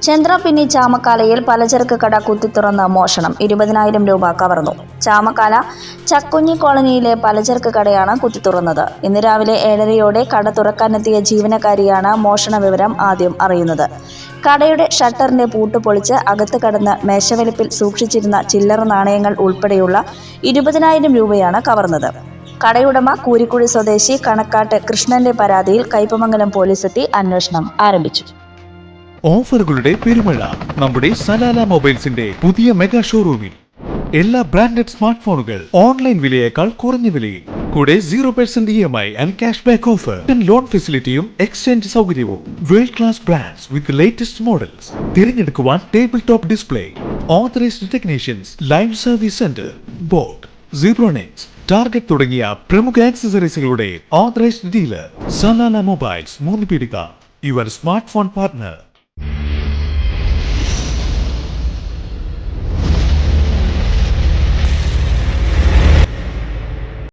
ചന്ദ്രപിന്നി ചാമക്കാലയിൽ പലചരക്ക് കട കുത്തിത്തുറന്ന് മോഷണം 20,000 രൂപ കവർന്നു. ചാമക്കാല ചക്കുഞ്ഞി കോളനിയിലെ പലചരക്ക് കടയാണ് കുത്തിത്തുറന്നത്. ഇന്ന് രാവിലെ 7:30യോടെ കട തുറക്കാനെത്തിയ ജീവനക്കാരിയാണ് മോഷണ വിവരം ആദ്യം അറിയുന്നത്. കടയുടെ ഷട്ടറിന്റെ പൂട്ട് പൊളിച്ച് അകത്ത് കടന്ന് മേശവലിപ്പിൽ സൂക്ഷിച്ചിരുന്ന ചില്ലറ നാണയങ്ങൾ ഉൾപ്പെടെയുള്ള 20,000 രൂപയാണ് കവർന്നത്. കടയുടമ കൂരിക്കുഴി സ്വദേശി കണക്കാട്ട് കൃഷ്ണന്റെ പരാതിയിൽ കയ്പമംഗലം പോലീസെത്തി അന്വേഷണം ആരംഭിച്ചു. ഓഫറുകളുടെ പെരുമഴ നമ്മുടെ സലാല മൊബൈൽസിന്റെ പുതിയ മെഗാ ഷോറൂമിൽ. എല്ലാ ബ്രാൻഡഡ് സ്മാർട്ട് ഫോണുകൾ ഓൺലൈൻ വിലയേക്കാൾ കുറഞ്ഞ വിലയിൽ, കൂടെ 0% EMI and cash back offer, loan ഫെസിലിറ്റിയും എക്സ്ചേഞ്ച് സൗകര്യവും. World class brands with latest models തിരഞ്ഞെടുക്കുവാൻ table top display, authorised technicians, live service centre, boAt, Zebronics, Target തുടങ്ങിയ പ്രമുഖ ആക്സസറീസുകളുടെ authorised dealer. Salalah mobiles, Moonnupeedika, your smart phone partner.